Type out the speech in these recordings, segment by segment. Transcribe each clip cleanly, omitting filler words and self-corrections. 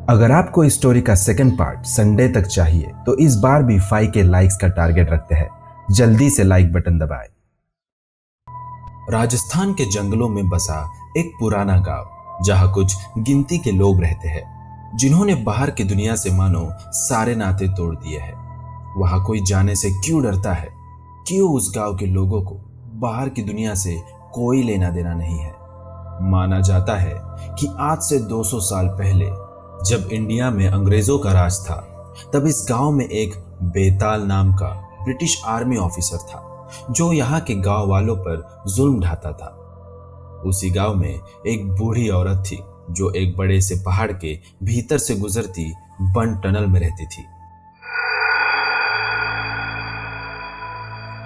अगर आपको इस स्टोरी का सेकंड पार्ट संडे तक चाहिए तो इस बार भी 5K लाइक्स का टारगेट रखते हैं। जल्दी से लाइक बटन दबाएं। राजस्थान के जंगलों में बसा एक पुराना गांव जहां कुछ गिनती के लोग रहते हैं जिन्होंने बाहर की दुनिया से मानो सारे नाते तोड़ दिए हैं। वहां कोई जाने से क्यों डरता है? क्यों उस गांव के लोगों को बाहर की दुनिया से कोई लेना देना नहीं है? माना जाता है कि आज से 200 साल पहले जब इंडिया में अंग्रेजों का राज था, तब इस गांव में एक बेताल नाम का ब्रिटिश आर्मी ऑफिसर था जो यहाँ के गांव वालों पर जुल्म ढाता था। उसी गांव में एक बूढ़ी औरत थी जो एक बड़े से पहाड़ के भीतर से गुजरती बंद टनल में रहती थी,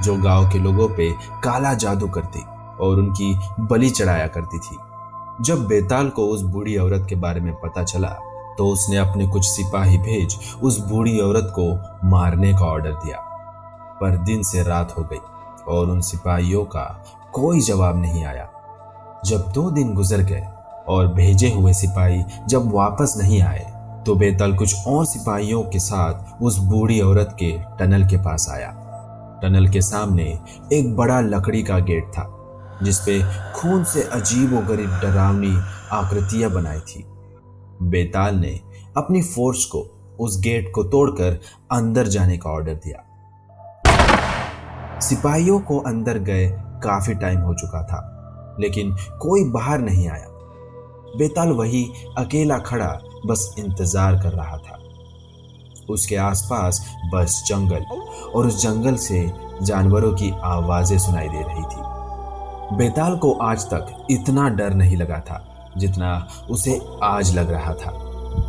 जो गांव के लोगों पे काला जादू करती और उनकी बलि चढ़ाया करती थी। जब बेताल को उस बूढ़ी औरत के बारे में पता चला तो उसने अपने कुछ सिपाही भेज उस बूढ़ी औरत को मारने का ऑर्डर दिया। पर दिन से रात हो गई और उन सिपाहियों का कोई जवाब नहीं आया। जब 2 दिन गुजर गए और भेजे हुए सिपाही जब वापस नहीं आए तो बेताल कुछ और सिपाहियों के साथ उस बूढ़ी औरत के टनल के पास आया। टनल के सामने एक बड़ा लकड़ी का गेट था जिसपे खून से अजीबोगरीब डरावनी आकृतियां बनाई थी। बेताल ने अपनी फोर्स को उस गेट को तोड़कर अंदर जाने का ऑर्डर दिया। सिपाहियों को अंदर गए काफी टाइम हो चुका था, लेकिन कोई बाहर नहीं आया। बेताल वही अकेला खड़ा बस इंतजार कर रहा था। उसके आसपास बस जंगल और उस जंगल से जानवरों की आवाजें सुनाई दे रही थी। बेताल को आज तक इतना डर नहीं लगा था जितना उसे आज लग रहा था।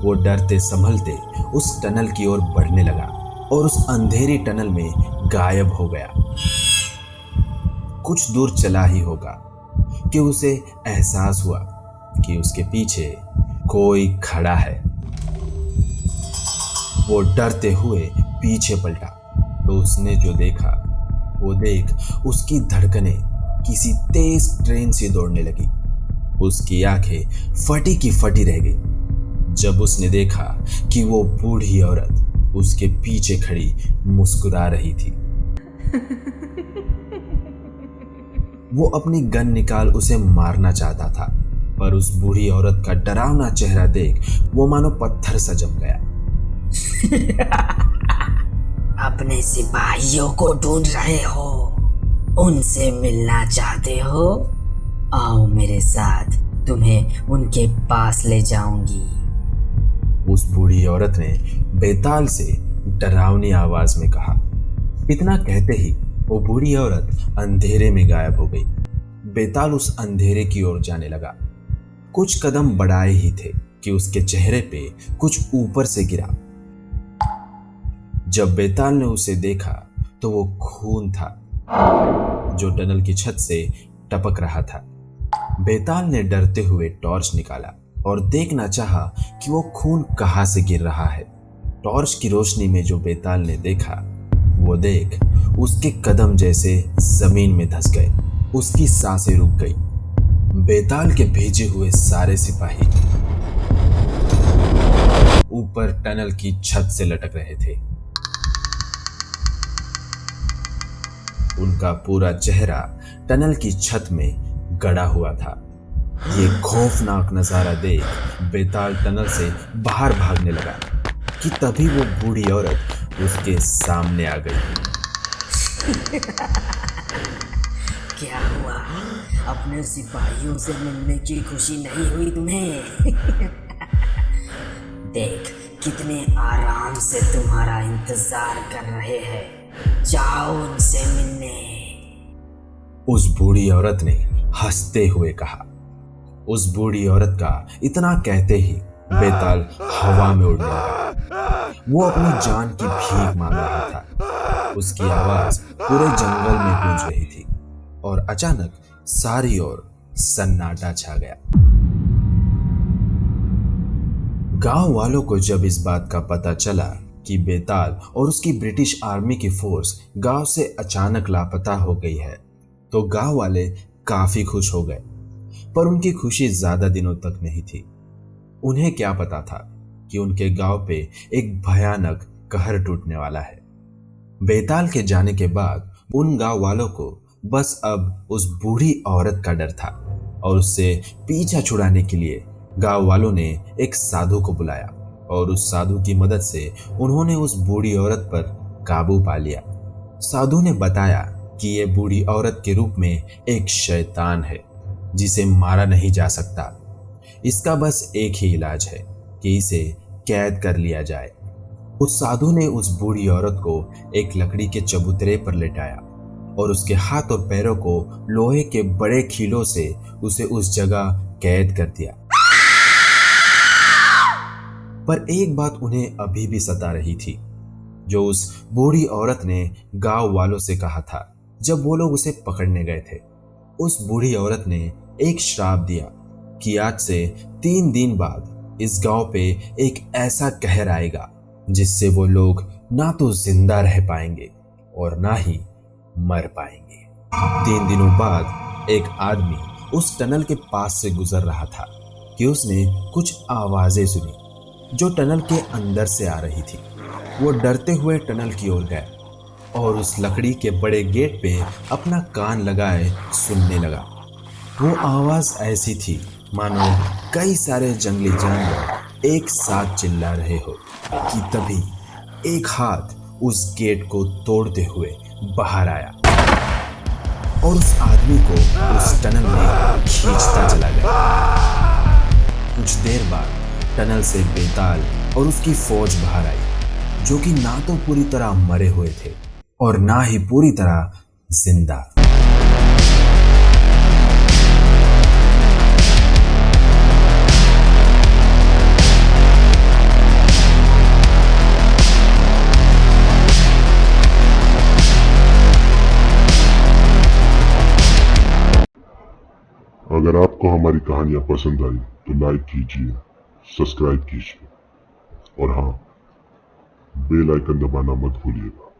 वो डरते संभलते उस टनल की ओर बढ़ने लगा और उस अंधेरी टनल में गायब हो गया। कुछ दूर चला ही होगा कि उसे एहसास हुआ कि उसके पीछे कोई खड़ा है। वो डरते हुए पीछे पलटा तो उसने जो देखा वो देख उसकी धड़कनें किसी तेज ट्रेन से दौड़ने लगी। उसकी आंखें फटी की फटी रह गई जब उसने देखा कि वो बूढ़ी औरत उसके पीछे खड़ी मुस्कुरा रही थी। वो अपनी गन निकाल उसे मारना चाहता था, पर उस बूढ़ी औरत का डरावना चेहरा देख वो मानो पत्थर सा जम गया। अपने सिपाहियों को ढूंढ रहे हो? उनसे मिलना चाहते हो? आओ मेरे साथ, तुम्हें उनके पास ले जाऊंगी। उस बूढ़ी औरत ने बेताल से डरावनी आवाज में कहा। इतना कहते ही वो बूढ़ी औरत अंधेरे में गायब हो गई। बेताल उस अंधेरे की ओर जाने लगा। कुछ कदम बढ़ाए ही थे कि उसके चेहरे पे कुछ ऊपर से गिरा। जब बेताल ने उसे देखा तो वो खून था जो टनल की छत से टपक रहा था। बेताल ने डरते हुए टॉर्च निकाला और देखना चाहा कि वो खून कहां से गिर रहा है। टॉर्च की रोशनी में जो बेताल ने देखा वो देख उसके कदम जैसे जमीन में धंस गए। उसकी सांसें रुक गई। बेताल के भेजे हुए सारे सिपाही ऊपर टनल की छत से लटक रहे थे। उनका पूरा चेहरा टनल की छत में गड़ा हुआ था। ये खौफनाक नजारा देख बेताल टनल से बाहर भागने लगा कि तभी वो बूढ़ी औरत उसके सामने आ गई। क्या हुआ? अपने सिपाहियों से मिलने की खुशी नहीं हुई तुम्हें? देख कितने आराम से तुम्हारा इंतजार कर रहे हैं। जाओ उनसे मिलने। उस बूढ़ी औरत ने हंसते हुए कहा। उस बूढ़ी औरत का इतना कहते ही बेताल हवा में उड़ने लगा। वो अपनी जान की भीख मांग रहा था। उसकी आवाज पूरे जंगल में गूंज रही थी और अचानक सारी ओर सन्नाटा छा गया। गांव वालों को जब इस बात का पता चला कि बेताल और उसकी ब्रिटिश आर्मी की फोर्स गांव से अचानक लापता हो गई है तो गांव वाले काफी खुश हो गए। पर उनकी खुशी ज्यादा दिनों तक नहीं थी। उन्हें क्या पता था कि उनके गांव पे एक भयानक कहर टूटने वाला है। बेताल के जाने के बाद उन गांव वालों को बस अब उस बूढ़ी औरत का डर था और उससे पीछा छुड़ाने के लिए गांव वालों ने एक साधु को बुलाया और उस साधु की मदद से उन्होंने उस बूढ़ी औरत पर काबू पा लिया। साधु ने बताया कि ये बूढ़ी औरत के रूप में एक शैतान है जिसे मारा नहीं जा सकता। इसका बस एक ही इलाज है कि इसे कैद कर लिया जाए। उस साधु ने उस बूढ़ी औरत को एक लकड़ी के चबूतरे पर लेटाया और उसके हाथ और पैरों को लोहे के बड़े खीलों से उसे उस जगह कैद कर दिया। पर एक बात उन्हें अभी भी सता रही थी, जो उस बूढ़ी औरत ने गांव वालों से कहा था जब वो लोग उसे पकड़ने गए थे। उस बूढ़ी औरत ने एक श्राप दिया कि आज से 3 दिन बाद इस गांव पे एक ऐसा कहर आएगा जिससे वो लोग ना तो जिंदा रह पाएंगे और ना ही मर पाएंगे। 3 दिनों बाद एक आदमी उस टनल के पास से गुजर रहा था कि उसने कुछ आवाजें सुनी जो टनल के अंदर से आ रही थी। वो डरते हुए टनल की ओर गया और उस लकड़ी के बड़े गेट पे अपना कान लगाए सुनने लगा। वो आवाज ऐसी थी मानो कई सारे जंगली जानवर एक साथ चिल्ला रहे हो कि तभी एक हाथ उस गेट को तोड़ते हुए बाहर आया और उस आदमी को उस टनल में खींचता चला गया। कुछ देर बाद टनल से बेताल और उसकी फौज बाहर आई, जो कि ना तो पूरी तरह मरे हुए थे और ना ही पूरी तरह जिंदा। अगर आपको हमारी कहानियां पसंद आई तो लाइक कीजिए, सब्सक्राइब कीजिए और हाँ, बेल आइकन दबाना मत भूलिएगा।